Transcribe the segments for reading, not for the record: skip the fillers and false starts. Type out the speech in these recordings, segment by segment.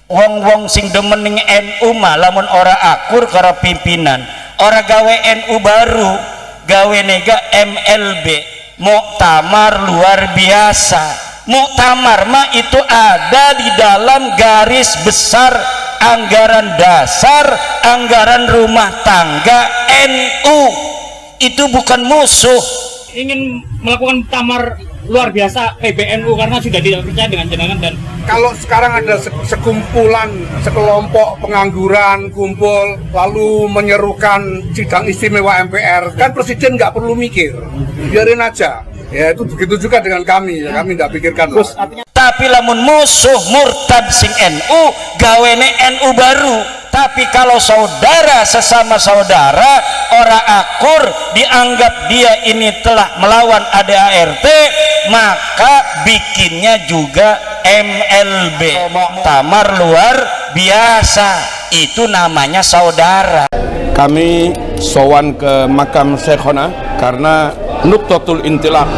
Wong-wong sing demen ning NU mah lamun ora akur karo pimpinan, ora gawe NU baru, gawe nega MLB, muktamar luar biasa. Muktamar mah itu ada di dalam garis besar anggaran dasar, anggaran rumah tangga NU. Itu bukan musuh. Ingin melakukan muktamar luar biasa PBNU karena sudah tidak percaya dengan jenengan. Dan kalau sekarang ada sekumpulan, sekelompok pengangguran kumpul lalu menyerukan sidang istimewa MPR, kan presiden nggak perlu mikir, biarin aja. Ya itu begitu juga dengan kami, ya, kami tidak pikirkan. Tapi lamun musuh murtad sing NU, gawene NU baru. Tapi kalau saudara sesama saudara, ora akur, dianggap dia ini telah melawan ADART, maka bikinnya juga MLB, muktamar luar biasa. Itu namanya saudara. Kami sowan ke makam Syekhona karena Nuqtatul Intilaq,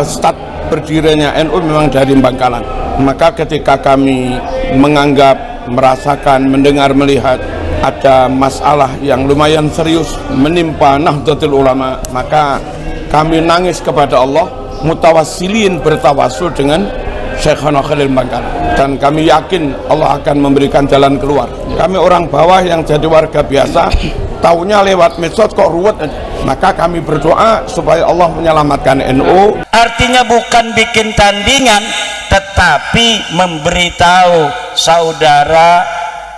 start berdirinya NU memang dari Bangkalan. Maka ketika kami menganggap, merasakan, mendengar, melihat ada masalah yang lumayan serius menimpa Nahdlatul Ulama, maka kami nangis kepada Allah, mutawassilin, bertawasul dengan Syekhona Khalil Bangkalan, dan kami yakin Allah akan memberikan jalan keluar. Kami orang bawah yang jadi warga biasa, taunya lewat medsos kok ruwet. Maka kami berdoa supaya Allah menyelamatkan NU. Artinya bukan bikin tandingan, tetapi memberitahu saudara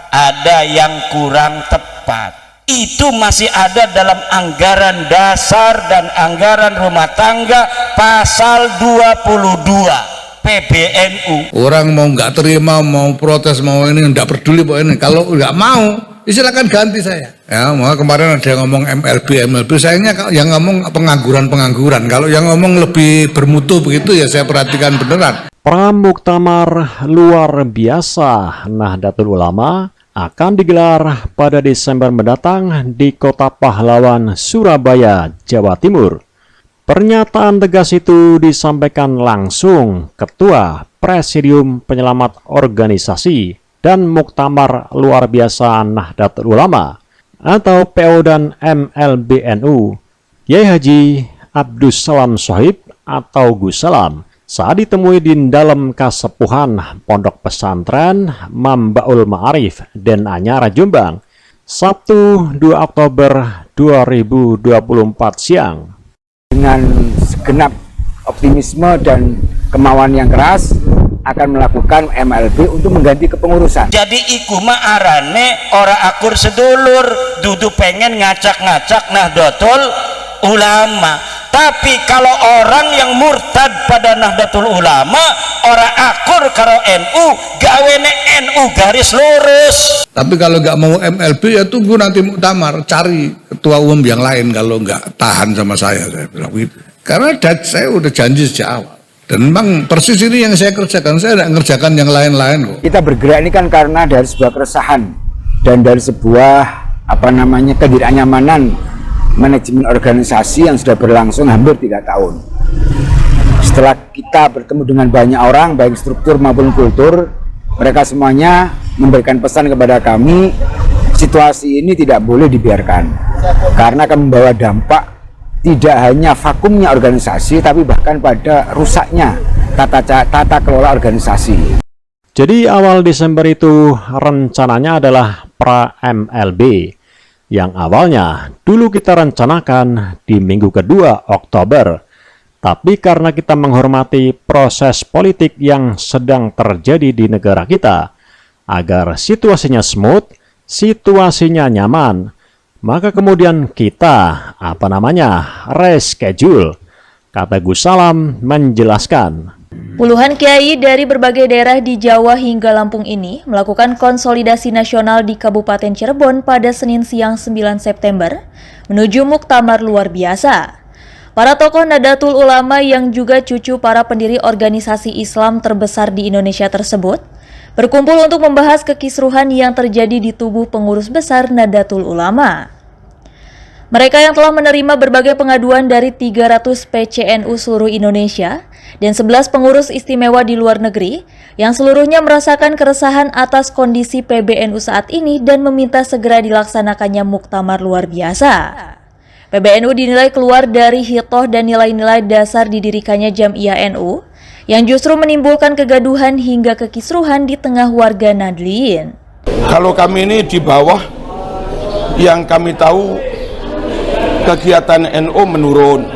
ada yang kurang tepat. Itu masih ada dalam anggaran dasar dan anggaran rumah tangga pasal 22 PBNU. Orang mau nggak terima, mau protes, mau ini nggak peduli pokoknya. Kalau nggak mau, silakan ganti saya. Ya, mau kemarin ada yang ngomong MLB, sayangnya yang ngomong pengangguran. Kalau yang ngomong lebih bermutu begitu ya saya perhatikan beneran. Pramuktamar luar biasa Nahdlatul Ulama akan digelar pada Desember mendatang di Kota Pahlawan, Surabaya, Jawa Timur. Pernyataan tegas itu disampaikan langsung Ketua Presidium Penyelamat Organisasi dan Muktamar Luar Biasa Nahdlatul Ulama atau PO dan MLBNU, Yai Haji Abdus Salam Shoaib atau Gus Salam, saat ditemui di dalam Kasepuhan Pondok Pesantren Mambaul Ma'arif Den Anyar, Jombang, Sabtu 2 Oktober 2024 siang. Dengan segenap optimisme dan kemauan yang keras akan melakukan MLB untuk mengganti kepengurusan. Jadi iku mah arane ora akur sedulur, dudu pengen ngacak-ngacak Nahdlatul Ulama. Tapi kalau orang yang murtad pada Nahdlatul Ulama, ora akur karo NU, gawene NU garis lurus. Tapi kalau nggak mau MLB ya tunggu nanti muktamar, cari ketua umum yang lain kalau nggak tahan sama saya bilang gitu. Karena saya udah janji sejak awal. Dan memang persis ini yang saya kerjakan, saya tidak mengerjakan yang lain-lain kok. Kita bergerak ini kan karena dari sebuah keresahan dan dari sebuah ketidaknyamanan manajemen organisasi yang sudah berlangsung hampir 3 tahun. Setelah kita bertemu dengan banyak orang, baik struktur maupun kultur, mereka semuanya memberikan pesan kepada kami, situasi ini tidak boleh dibiarkan karena akan membawa dampak tidak hanya vakumnya organisasi, tapi bahkan pada rusaknya tata kelola organisasi. Jadi awal Desember itu rencananya adalah pra-MLB, yang awalnya dulu kita rencanakan di minggu kedua Oktober. Tapi karena kita menghormati proses politik yang sedang terjadi di negara kita, agar situasinya smooth, situasinya nyaman, maka kemudian kita, reschedule, kata Gus Salam menjelaskan. Puluhan kiai dari berbagai daerah di Jawa hingga Lampung ini melakukan konsolidasi nasional di Kabupaten Cirebon pada Senin siang 9 September menuju muktamar luar biasa. Para tokoh Nahdlatul Ulama yang juga cucu para pendiri organisasi Islam terbesar di Indonesia tersebut berkumpul untuk membahas kekisruhan yang terjadi di tubuh pengurus besar Nahdlatul Ulama. Mereka yang telah menerima berbagai pengaduan dari 300 PCNU seluruh Indonesia dan 11 pengurus istimewa di luar negeri yang seluruhnya merasakan keresahan atas kondisi PBNU saat ini dan meminta segera dilaksanakannya muktamar luar biasa. PBNU dinilai keluar dari hitoh dan nilai-nilai dasar didirikannya Jam'iyah NU yang justru menimbulkan kegaduhan hingga kekisruhan di tengah warga Nahdliyin. Kalau kami ini di bawah, yang kami tahu kegiatan NU menurun,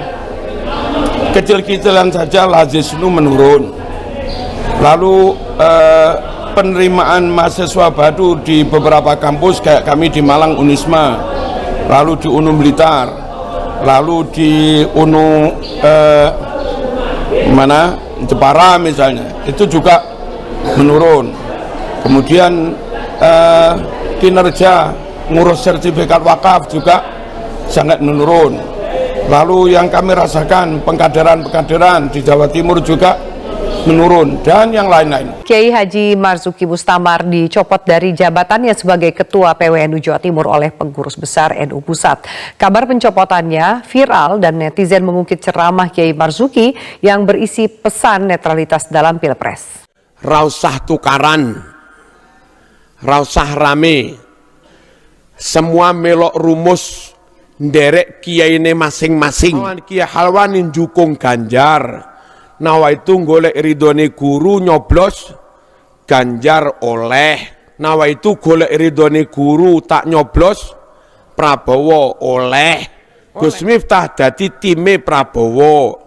kecil-kecilan saja Lazisnu menurun. Lalu penerimaan mahasiswa baru di beberapa kampus kayak kami di Malang Unisma, lalu di Unu Blitar, lalu di Unu Jepara misalnya, itu juga menurun. Kemudian kinerja ngurus sertifikat wakaf juga sangat menurun. Lalu yang kami rasakan pengkaderan di Jawa Timur juga menurun, dan yang lain-lain. Kiai Haji Marzuki Mustamar dicopot dari jabatannya sebagai Ketua PWNU Jawa Timur oleh Pengurus Besar NU Pusat. Kabar pencopotannya viral dan netizen mengungkit ceramah Kiai Marzuki yang berisi pesan netralitas dalam Pilpres. Rausah tukaran, rausah rame, semua melok rumus nderek kiyaine masing-masing. Kiai Halwani njukung Ganjar, nawaitu golek ridhone guru nyoblos Ganjar oleh, nawaitu golek ridhone guru tak nyoblos Prabowo oleh. Gus Miftah dadi time Prabowo,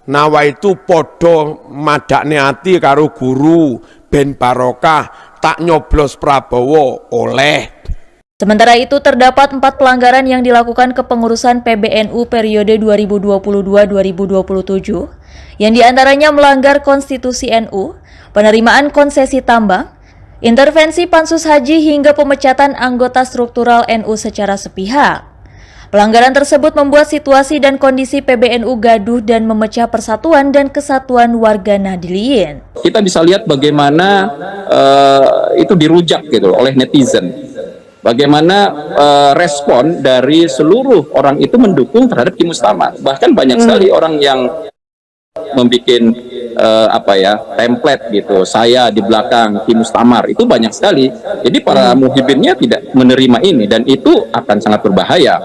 nawaitu podo madakne ati karo guru ben barokah tak nyoblos Prabowo oleh. Sementara itu terdapat 4 pelanggaran yang dilakukan kepengurusan PBNU periode 2022-2027, yang diantaranya melanggar konstitusi NU, penerimaan konsesi tambang, intervensi pansus haji hingga pemecatan anggota struktural NU secara sepihak. Pelanggaran tersebut membuat situasi dan kondisi PBNU gaduh dan memecah persatuan dan kesatuan warga Nahdliyin. Kita bisa lihat bagaimana itu dirujak gitu oleh netizen. Bagaimana respon dari seluruh orang itu mendukung terhadap Ki Mustamar. Bahkan banyak sekali orang yang membuat template gitu, saya di belakang Ki Mustamar, itu banyak sekali. Jadi para muhibinnya tidak menerima ini, dan itu akan sangat berbahaya.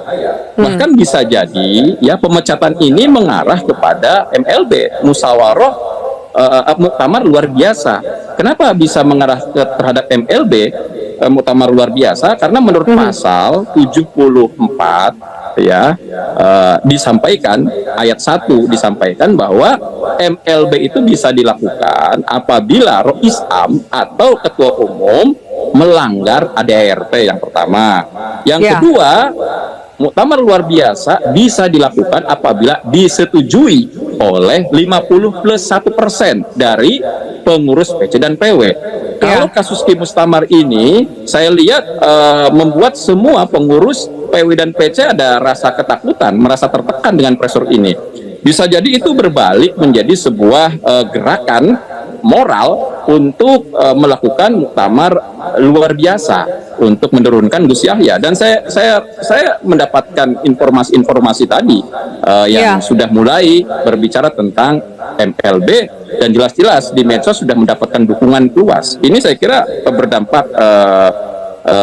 Bahkan bisa jadi ya pemecatan ini mengarah kepada MLB, musyawarah muktamar luar biasa. Kenapa bisa mengarah terhadap MLB? Muktamar luar biasa karena menurut pasal 74 ya disampaikan ayat 1 disampaikan bahwa MLB itu bisa dilakukan apabila Rois Am atau ketua umum melanggar ADART yang pertama. Yang kedua, muktamar luar biasa bisa dilakukan apabila disetujui oleh 50+1% dari pengurus PC dan PW. Kalau kasus Ki Mustamar ini, saya lihat membuat semua pengurus PW dan PC ada rasa ketakutan, merasa tertekan dengan pressure ini. Bisa jadi itu berbalik menjadi sebuah gerakan moral untuk melakukan muktamar luar biasa untuk menurunkan Gus Yahya. Dan saya mendapatkan informasi tadi yang sudah mulai berbicara tentang MLB, dan jelas-jelas di medsos sudah mendapatkan dukungan luas. Ini saya kira berdampak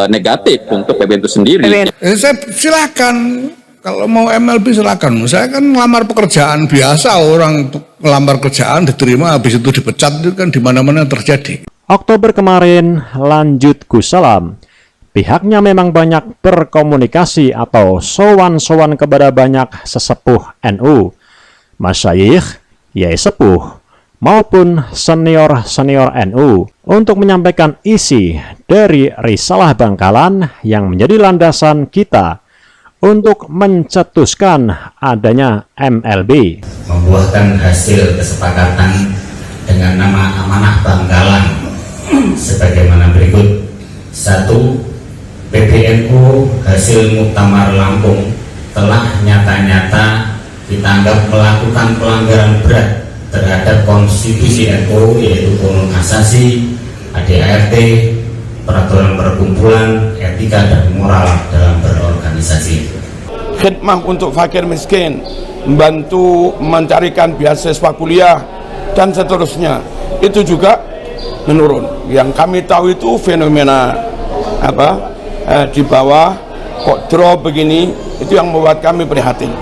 negatif untuk PBNU sendiri. Saya silakan, kalau mau MLB silakan. Saya kan ngelamar pekerjaan biasa, orang ngelamar kerjaan diterima habis itu dipecat, itu kan di mana-mana terjadi. Oktober kemarin, lanjut Gus Salam. Pihaknya memang banyak berkomunikasi atau sowan-sowan kepada banyak sesepuh NU, masyayikh, yai sepuh, maupun senior-senior NU untuk menyampaikan isi dari risalah Bangkalan yang menjadi landasan kita untuk mencetuskan adanya MLB. Membuahkan hasil kesepakatan dengan nama Amanah Bangkalan sebagaimana berikut. 1. PBNU hasil Muktamar Lampung telah nyata-nyata kita anggap melakukan pelanggaran berat terhadap konstitusi NU, yaitu Qanun Asasi, ADART, peraturan perkumpulan, etika dan moral dalam berorganisasi. Khidmah untuk fakir miskin, membantu mencarikan beasiswa kuliah dan seterusnya. Itu juga menurun. Yang kami tahu itu fenomena di bawah kok drop begini, itu yang membuat kami prihatin.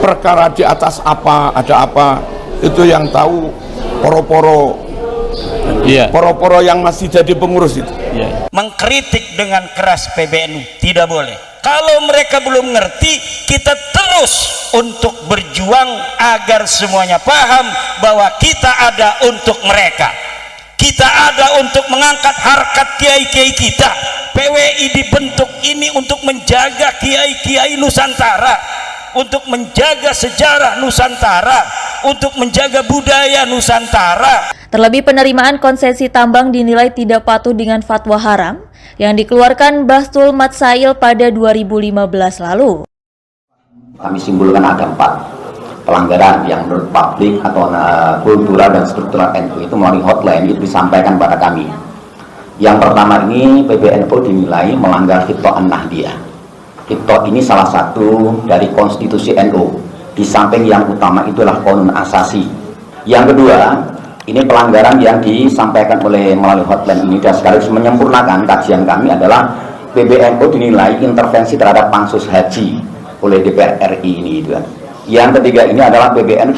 Perkara di atas apa, ada apa, itu yang tahu poro-poro yang masih jadi pengurus itu. Mengkritik dengan keras PBNU tidak boleh. Kalau mereka belum ngerti, kita terus untuk berjuang agar semuanya paham bahwa kita ada untuk mereka. Kita ada untuk mengangkat harkat kiai-kiai kita. PWI dibentuk ini untuk menjaga kiai-kiai Nusantara, untuk menjaga sejarah Nusantara, untuk menjaga budaya Nusantara. Terlebih penerimaan konsesi tambang dinilai tidak patuh dengan fatwa haram yang dikeluarkan Bastul Matsail pada 2015 lalu. Kami simpulkan ada 4 pelanggaran yang menurut publik atau kultural dan struktural NU itu melalui hotline itu disampaikan pada kami. Yang pertama ini PBNU dinilai melanggar Hitoh An-Nahdiyah. Hitoh ini salah satu dari konstitusi NU. Di samping yang utama itulah Qanun Asasi. Yang kedua, ini pelanggaran yang disampaikan melalui hotline ini dan sekaligus menyempurnakan kajian kami adalah PBNU dinilai intervensi terhadap pansus haji oleh DPR RI ini gitu kan. Yang ketiga ini adalah PBNU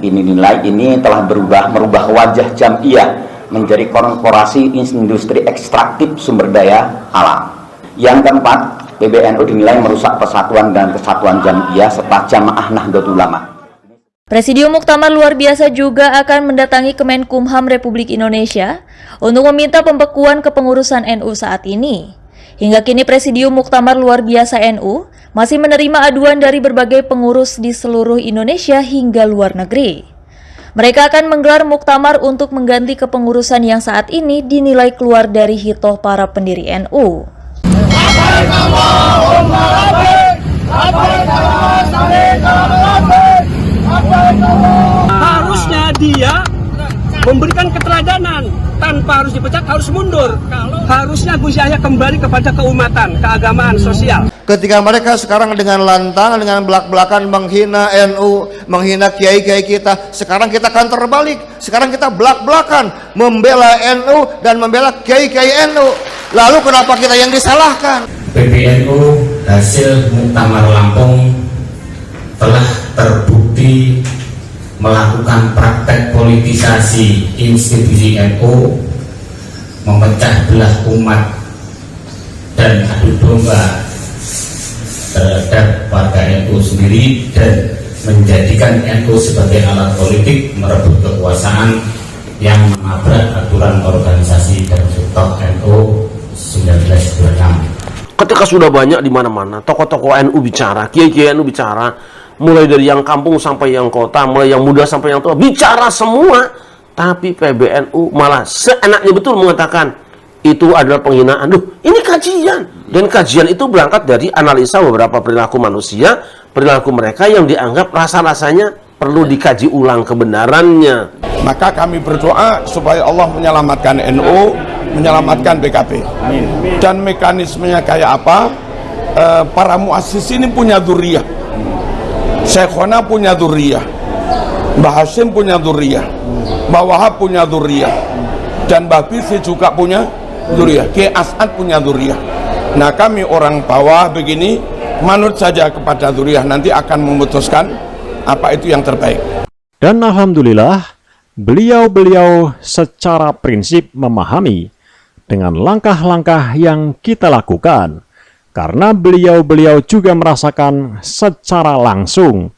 dinilai ini telah merubah wajah Jam'iyah menjadi korporasi industri ekstraktif sumber daya alam. Yang keempat, PBNU dinilai merusak persatuan dan kesatuan Jam'iyah serta Jamaah Nahdlatul Ulama. Presidium Muktamar luar biasa juga akan mendatangi Kemenkumham Republik Indonesia untuk meminta pembekuan kepengurusan NU saat ini. Hingga kini Presidium Muktamar luar biasa NU masih menerima aduan dari berbagai pengurus di seluruh Indonesia hingga luar negeri. Mereka akan menggelar muktamar untuk mengganti kepengurusan yang saat ini dinilai keluar dari hitoh para pendiri NU. Harusnya dia memberikan keteladanan tanpa harus dipecat, harus mundur. Harusnya Gus Yahya kembali kepada keumatan, keagamaan, sosial. Ketika mereka sekarang dengan lantang, dengan belak-belakan menghina NU, menghina kiai-kiai kita, sekarang kita akan terbalik. Sekarang kita belak-belakan membela NU dan membela kiai-kiai NU. Lalu kenapa kita yang disalahkan? PBNU hasil Muktamar Lampung telah terbukti melakukan praktek politisasi institusi NU, memecah belah umat dan adu domba terhadap warga NU sendiri dan menjadikan NU sebagai alat politik merebut kekuasaan yang menabrak aturan organisasi dan hitoh NU 1926. Ketika sudah banyak di mana-mana tokoh-tokoh NU bicara, kiai-kiai NU bicara, mulai dari yang kampung sampai yang kota, mulai yang muda sampai yang tua, bicara semua, tapi PBNU malah seenaknya betul mengatakan itu adalah penghinaan. Duh, ini kajian, dan kajian itu berangkat dari analisa beberapa perilaku manusia, perilaku mereka yang dianggap rasa-rasanya perlu dikaji ulang kebenarannya. Maka kami berdoa supaya Allah menyelamatkan NU, menyelamatkan PKB. Dan mekanismenya kayak apa? Para muassis ini punya dzurriyyah. Syekhona punya dzurriyyah, Mbah Hashim punya dzurriyyah, Mbah Wahab punya dzurriyyah, dan Mbah Bisi juga punya dzurriyyah, Kiai As'ad punya dzurriyyah. Nah, kami orang bawah begini manut saja kepada dzurriyyah, nanti akan memutuskan apa itu yang terbaik. Dan alhamdulillah, beliau-beliau secara prinsip memahami dengan langkah-langkah yang kita lakukan, karena beliau-beliau juga merasakan secara langsung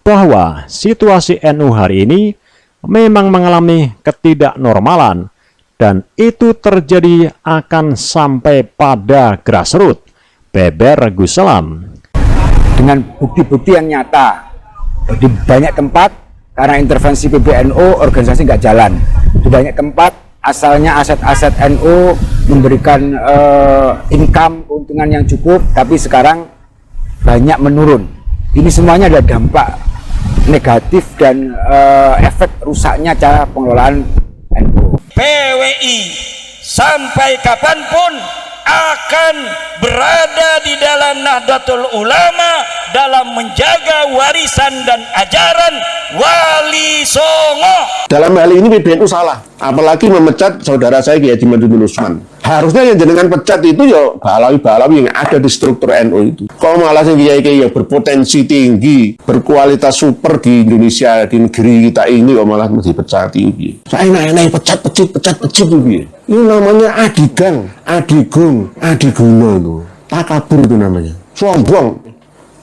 bahwa situasi NU hari ini memang mengalami ketidaknormalan, dan itu terjadi akan sampai pada grassroots, beber Gus Salam. Dengan bukti-bukti yang nyata, di banyak tempat karena intervensi PBNU organisasi nggak jalan. Di banyak tempat asalnya aset-aset NU memberikan income, keuntungan yang cukup, tapi sekarang banyak menurun. Ini semuanya ada dampak negatif dan efek rusaknya cara pengelolaan NU. PWI sampai kapanpun akan berada di dalam Nahdlatul Ulama dalam menjaga warisan dan ajaran Wali Songo. Dalam hal ini PBNU salah, apalagi memecat saudara saya Kiai Haji Marzukki Usman. Harusnya yang jenengan pecat itu ya balawi-balawi yang ada di struktur NU itu. Kok malah yang kiai-kiai yang berpotensi tinggi, berkualitas super di Indonesia, di negeri kita ini kok malah dipecat tinggi. Saya enak-enak pecat itu. Ini namanya adigang, adigung, adiguna itu. Takabur itu namanya. Sombong.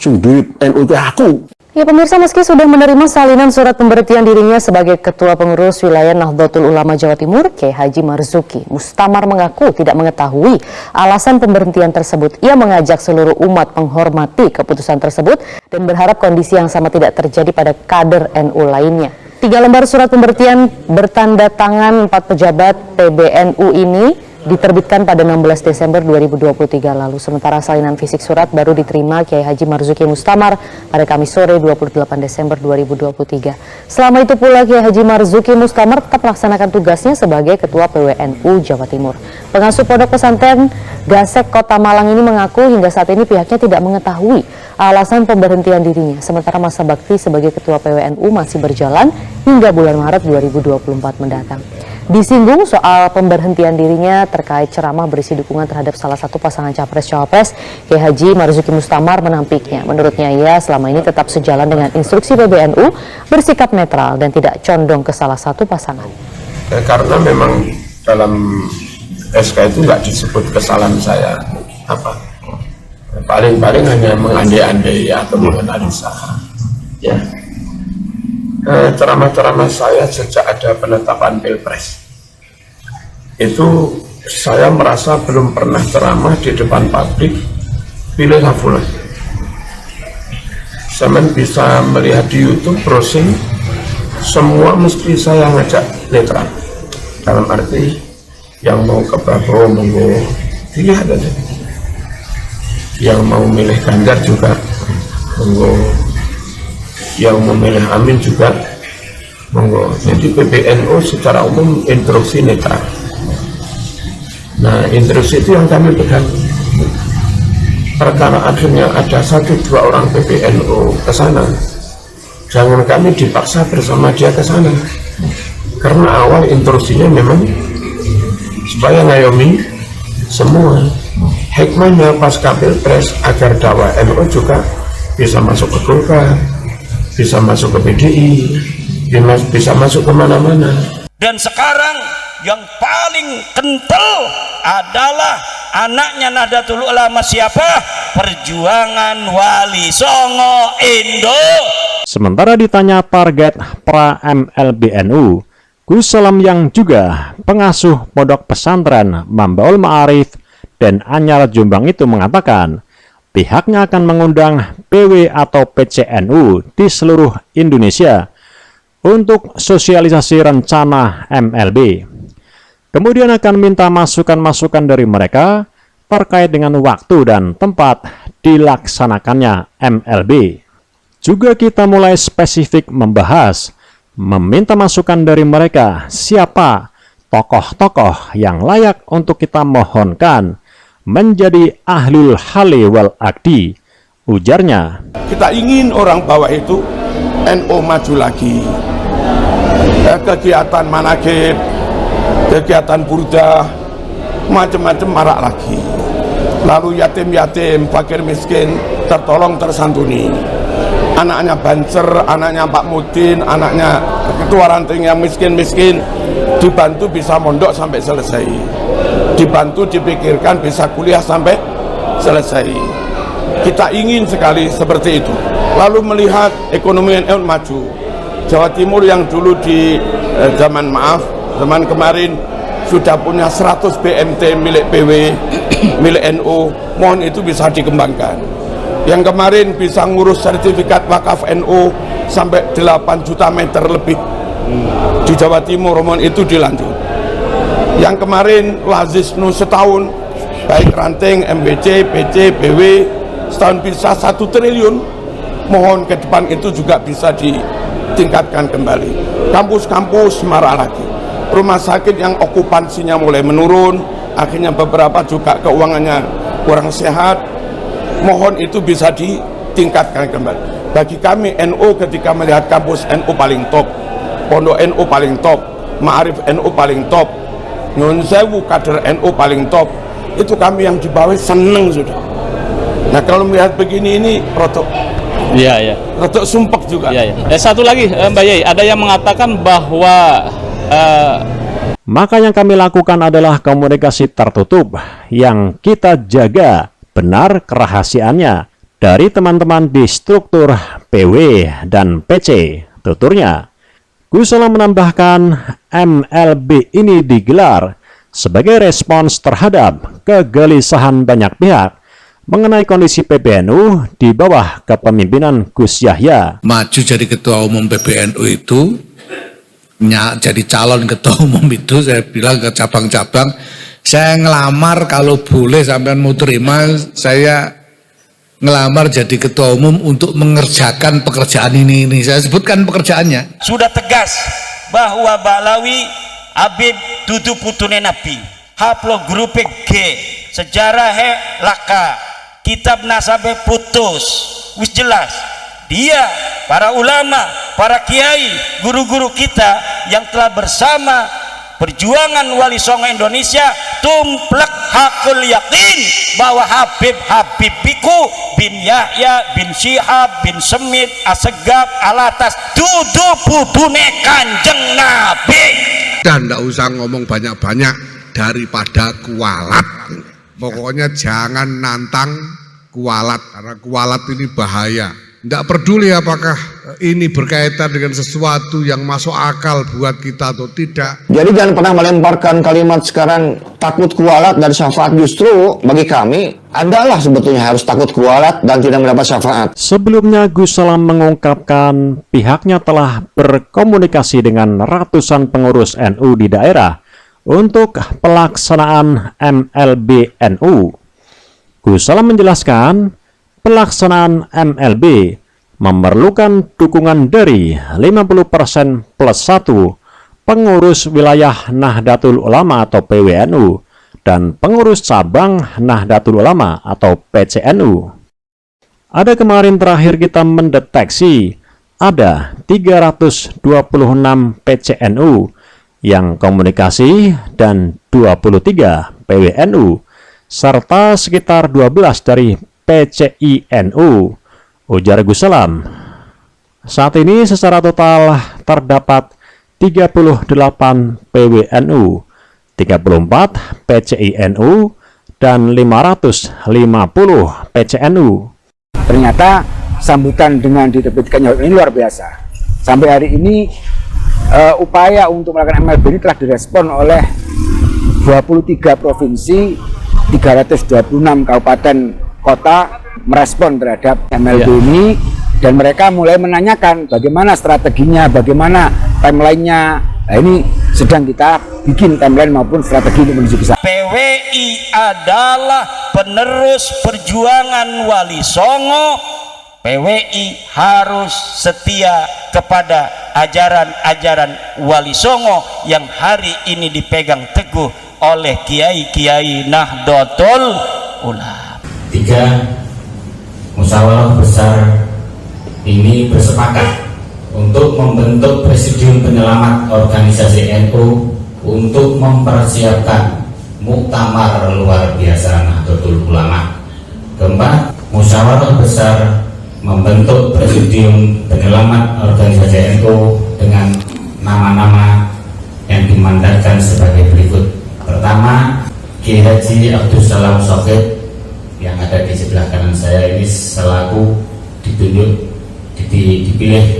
Duit NU itu aku. Ya pemirsa, meski sudah menerima salinan surat pemberhentian dirinya sebagai Ketua Pengurus Wilayah Nahdlatul Ulama Jawa Timur, Kiai Haji Marzukki Mustamar mengaku tidak mengetahui alasan pemberhentian tersebut. Ia mengajak seluruh umat menghormati keputusan tersebut dan berharap kondisi yang sama tidak terjadi pada kader NU lainnya. 3 lembar surat pemberhentian bertanda tangan 4 pejabat PBNU ini diterbitkan pada 16 Desember 2023 lalu. Sementara salinan fisik surat baru diterima Kiai Haji Marzukki Mustamar pada Kamis sore 28 Desember 2023. Selama itu pula Kiai Haji Marzukki Mustamar tetap melaksanakan tugasnya sebagai Ketua PWNU Jawa Timur. Pengasuh Pondok Pesantren Gasek Kota Malang ini mengaku hingga saat ini pihaknya tidak mengetahui alasan pemberhentian dirinya. Sementara masa bakti sebagai Ketua PWNU masih berjalan hingga bulan Maret 2024 mendatang. Disinggung soal pemberhentian dirinya terkait ceramah berisi dukungan terhadap salah satu pasangan Capres-Cawapres, Kiai Haji Marzukki Mustamar menampiknya. Menurutnya ia selama ini tetap sejalan dengan instruksi PBNU, bersikap netral dan tidak condong ke salah satu pasangan. Karena memang dalam SK itu nggak disebut kesalahan saya apa. Paling-paling hanya mengandai-andai atau menganalisa. Ya. Ceramah-ceramah saya sejak ada penetapan Pilpres itu saya merasa belum pernah ceramah di depan publik pilihlah fulan. Saya bisa melihat di YouTube browsing semua mesti saya ngajak netral, dalam arti yang mau ke Prabowo monggo dilihat aja, yang mau milih Ganjar juga monggo, yang memilih Amin juga monggo. Jadi PBNU secara umum instruksi netral. Nah, instruksi itu yang kami pegang. Perkara akhirnya ada 1-2 orang PBNU ke sana, jangan kami dipaksa bersama dia ke sana. Karena awal instruksinya memang supaya ngayomi semua. Hikmahnya pasca Pilpres agar dakwah NU juga bisa masuk ke Golkar, bisa masuk ke PDI, bisa masuk kemana-mana. Dan sekarang yang paling kental adalah anaknya Nahdlatul Ulama siapa? Perjuangan Wali Songo Indo. Sementara ditanya target pra MLBNU, Gus Salam yang juga pengasuh Pondok Pesantren Mambaul Ma'arif dan Anyar Jombang itu mengatakan pihaknya akan mengundang PW atau PCNU di seluruh Indonesia untuk sosialisasi rencana MLB. Kemudian akan minta masukan-masukan dari mereka terkait dengan waktu dan tempat dilaksanakannya MLB. Juga kita mulai spesifik membahas, meminta masukan dari mereka siapa tokoh-tokoh yang layak untuk kita mohonkan menjadi ahlul hali wal akdi, ujarnya. Kita ingin orang bawah itu NU maju lagi. Kegiatan manaqib, kegiatan burdah, macam-macam marak lagi. Lalu yatim-yatim, fakir miskin tertolong tersantuni. Anaknya Banser, anaknya Pak Mudin, anaknya ketua ranting yang miskin-miskin dibantu bisa mondok sampai selesai, dibantu dipikirkan bisa kuliah sampai selesai. Kita ingin sekali seperti itu. Lalu melihat ekonomi NU maju. Jawa Timur yang dulu di zaman kemarin sudah punya 100 BMT milik PW, milik NU, mohon itu bisa dikembangkan. Yang kemarin bisa ngurus sertifikat wakaf NU sampai 8 juta meter lebih di Jawa Timur, mohon itu dilanjut. Yang kemarin Lazisnu setahun, baik ranting, MBC, PC, BW, setahun bisa 1 triliun, mohon ke depan itu juga bisa ditingkatkan kembali. Kampus-kampus marah lagi. Rumah sakit yang okupansinya mulai menurun, akhirnya beberapa juga keuangannya kurang sehat, mohon itu bisa tingkatkan kembali. Bagi kami NU, ketika melihat kampus NU paling top, pondok NU paling top, Ma'arif NU paling top, Nyun Sewu kader NU paling top, itu kami yang di bawah seneng sudah. Nah kalau melihat begini ini rotok, rotok sumpek juga. Satu lagi Mbak Yai, ada yang mengatakan bahwa Maka yang kami lakukan adalah komunikasi tertutup yang kita jaga benar kerahasiaannya dari teman-teman di struktur PW dan PC, tuturnya. Gus Salam menambahkan MLB ini digelar sebagai respons terhadap kegelisahan banyak pihak mengenai kondisi PBNU di bawah kepemimpinan Gus Yahya. Maju jadi ketua umum PBNU itu, jadi calon ketua umum itu, saya bilang ke cabang-cabang, saya ngelamar kalau boleh sampean mau terima, saya ngelamar jadi ketua umum untuk mengerjakan pekerjaan ini. Saya sebutkan pekerjaannya. Sudah tegas bahwa Balawi Habib dudu putune Nabi, haplo grupe G, sejarah he laka, kitab nasabe putus, wis jelas. Dia, para ulama, para kiai, guru-guru kita yang telah bersama perjuangan Wali Songo Indonesia tumplek hakul yakin bahwa Habib Biku bin Yahya bin Syihab bin Semit Asegab Alatas dudu putune Kanjeng Nabi. Dan tidak usah ngomong banyak-banyak daripada kualat. Pokoknya jangan nantang kualat, karena kualat ini bahaya. Tidak peduli apakah ini berkaitan dengan sesuatu yang masuk akal buat kita atau tidak. Jadi jangan pernah melemparkan kalimat sekarang takut kualat dan syafaat. Justru bagi kami, Anda lah sebetulnya harus takut kualat dan tidak mendapat syafaat. Sebelumnya Gus Salam mengungkapkan pihaknya telah berkomunikasi dengan ratusan pengurus NU di daerah untuk pelaksanaan MLB NU. Gus Salam menjelaskan pelaksanaan MLB memerlukan dukungan dari 50% plus 1 pengurus wilayah Nahdlatul Ulama atau PWNU dan pengurus cabang Nahdlatul Ulama atau PCNU. Ada kemarin terakhir kita mendeteksi ada 326 PCNU yang komunikasi dan 23 PWNU serta sekitar 12 dari PCINU, ujar Gus Salam. Saat ini secara total terdapat 38 PWNU, 34 PCINU, dan 550 PCNU. Ternyata sambutan dengan diterbitkannya ini luar biasa. Sampai hari ini upaya untuk melakukan MLB ini telah direspon oleh 23 provinsi, 326 kabupaten kota merespon terhadap MLB ini, dan mereka mulai menanyakan bagaimana strateginya, bagaimana timelinenya. Nah, ini sedang kita bikin timeline maupun strategi untuk menuju ke sana. PWI adalah penerus perjuangan Wali Songo. PWI harus setia kepada ajaran-ajaran Wali Songo yang hari ini dipegang teguh oleh kiai-kiai Nahdlatul Ulama. 3. Musyawarah besar ini bersepakat untuk membentuk Presidium Penyelamat Organisasi NU untuk mempersiapkan Muktamar Luar Biasa Nahdlatul Ulama. Keempat, musyawarah besar membentuk Presidium Penyelamat Organisasi NU dengan nama-nama yang dimandatkan sebagai berikut. Pertama, Kiai Haji Abdus Salam Shokit yang ada di sebelah kanan saya ini selaku dipilih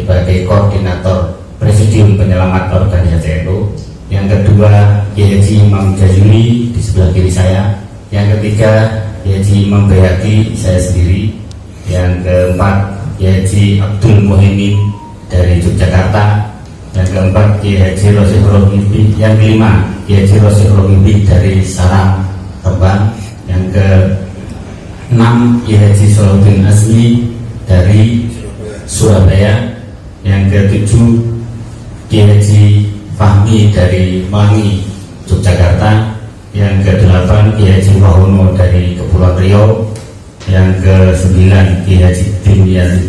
sebagai koordinator Presidium Penyelamat Organisasi NU. Yang kedua, Kiai Haji Imam Jazuli di sebelah kiri saya. Yang ketiga, Kiai Haji Imam Bayhaqi, saya sendiri. Yang keempat, Kiai Haji Abdul Muhaimin dari Yogyakarta. Yang keempat, Kiai Haji Rosyih Rohimbi. Yang kelima, Kiai Haji Rosyih Rohimbi dari Sarang, Rembang. Yang ke-6, Kiai Haji Salahuddin Azmi dari Surabaya. Yang ke-7, Kiai Haji Fahmi dari Melangi, Yogyakarta. Yang ke-8, Kiai Haji Wahono dari Kepulauan Riau. yang ke-9 Ki Haji Dimyan,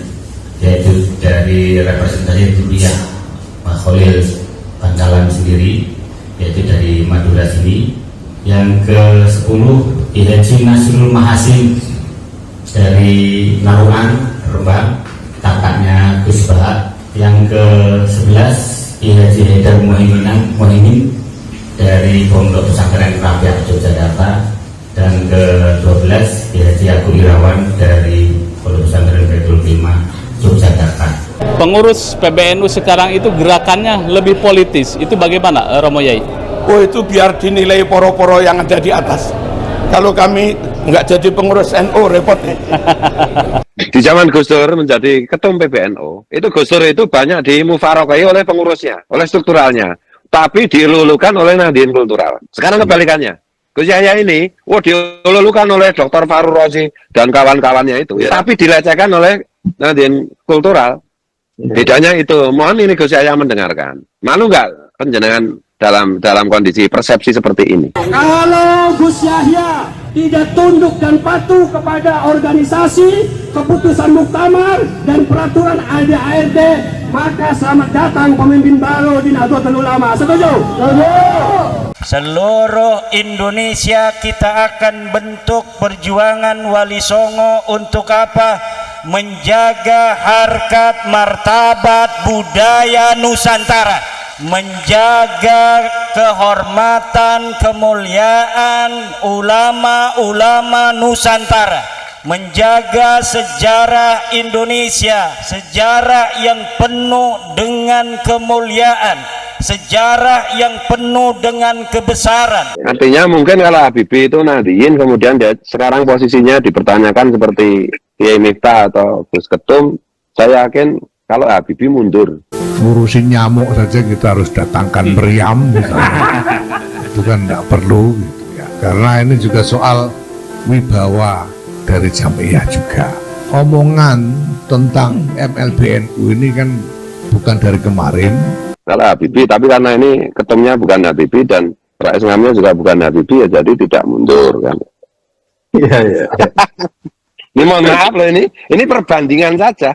yaitu dari representasi Duriah Pak Khalil Bangkalan sendiri, yaitu dari Madura sini. Yang ke-10 Ki Haji Nasrul Mahasin dari Narungan Rembang, kakaknya Gus Bahak. Yang ke-11 Ki Haji Haidar Muhyiddin dari Pondok Pesantren Rakyat Yogyakarta. Dan ke-12 Ki Haji Agung Irawan dari Pondok Pesantren Baitul Hikmah Yogyakarta. Pengurus PBNU sekarang itu gerakannya lebih politis, itu bagaimana Romo Yai? Oh, itu biar dinilai poro-poro yang ada di atas. Kalau kami nggak jadi pengurus NU repot. Di zaman Gus Dur menjadi ketum PBNU, itu Gus Dur itu banyak dimufarokai oleh pengurusnya, oleh strukturalnya, tapi dilulukan oleh Nahdien Kultural. Sekarang kebalikannya. Gus Yahya ini, dilulukan oleh Dr. Farur Rozi dan kawan-kawannya itu, tapi dilecehkan oleh Nahdien Kultural. Bedanya itu, mohon ini Gus Yahya mendengarkan. Malu nggak penjenengan dalam kondisi persepsi seperti ini? Kalau Gus Yahya tidak tunduk dan patuh kepada organisasi, keputusan muktamar dan peraturan ARD, maka selamat datang pemimpin baru di Nahdlatul Ulama. Setuju? Seluruh Indonesia kita akan bentuk perjuangan Wali Songo untuk apa? Menjaga harkat martabat budaya Nusantara, menjaga kehormatan kemuliaan ulama-ulama Nusantara, menjaga sejarah Indonesia, sejarah yang penuh dengan kemuliaan, sejarah yang penuh dengan kebesaran. Artinya mungkin kalau Habibie itu Nahdien, kemudian dia sekarang posisinya dipertanyakan seperti Kiai Miftah atau Gus Ketum, saya yakin kalau Habibie mundur. Ngurusin nyamuk saja kita harus datangkan meriam misalnya. Itu kan tidak perlu gitu ya. Karena ini juga soal wibawa dari Jamiah juga. Omongan tentang MLBNU ini kan bukan dari kemarin. Kalau Habibie, tapi karena ini ketumnya bukan Habibie dan Rais Ngamnya juga bukan Habibie, ya jadi tidak mundur kan. Iya, iya. Ini mohon maaf loh, ini perbandingan saja.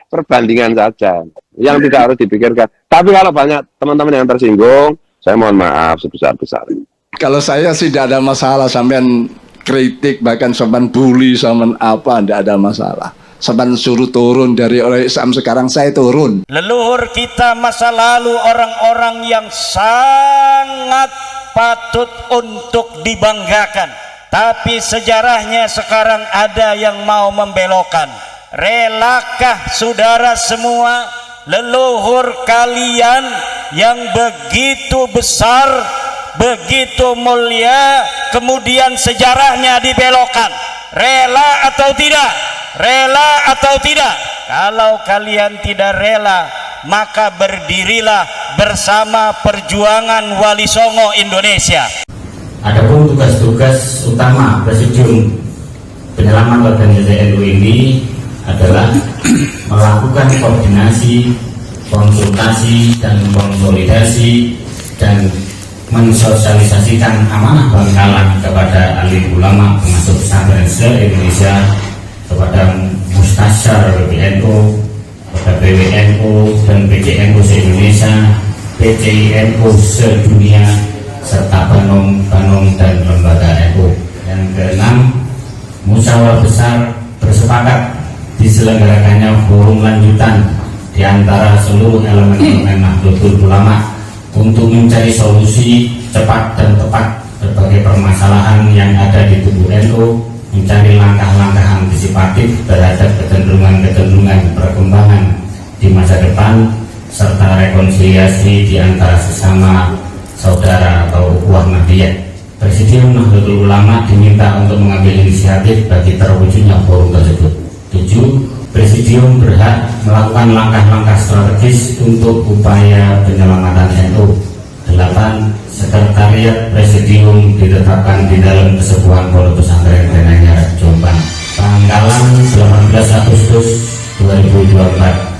Perbandingan saja yang tidak harus dipikirkan. Tapi kalau banyak teman-teman yang tersinggung, saya mohon maaf sebesar-besarnya. Kalau saya sih tidak ada masalah, sampean kritik bahkan sampean bully sampean apa, tidak ada masalah. Sampean suruh turun dari orang Islam, sekarang saya turun. Leluhur kita masa lalu orang-orang yang sangat patut untuk dibanggakan, tapi sejarahnya sekarang ada yang mau membelokkan. Relakah saudara semua leluhur kalian yang begitu besar, begitu mulia, kemudian sejarahnya dibelokkan? Rela atau tidak? Rela atau tidak? Kalau kalian tidak rela, maka berdirilah bersama perjuangan Wali Songo Indonesia. Adapun tugas-tugas utama Presidium Penyelamat Organisasi NU ini adalah melakukan koordinasi, konsultasi, dan konsolidasi dan mensosialisasikan amanah Bangkalan kepada alim ulama pengasuh pesantren se-Indonesia, kepada Mustasyar PBNU, kepada PWNU dan PCNU se-Indonesia, PCNU se-dunia, serta Banung dan lembaga NU. Yang keenam, musyawarah besar bersepakat diselenggarakannya forum lanjutan di antara seluruh elemen-elemen Nahdlatul Ulama untuk mencari solusi cepat dan tepat berbagai permasalahan yang ada di tubuh NU, mencari langkah-langkah antisipatif terhadap kecenderungan-kecenderungan perkembangan di masa depan, serta rekonsiliasi di antara sesama saudara atau ukhuwah Nahdliyah. Presidium Nahdlatul Ulama diminta untuk mengambil inisiatif bagi terwujudnya forum tersebut. 7. Presidium berhak melakukan langkah-langkah strategis untuk upaya penyelamatan NU. 8. Sekretariat Presidium ditetapkan di dalam Kesepuhan Pondok Pesantren Denanyar, Jombang, Bangkalan, 18 Agustus 2024.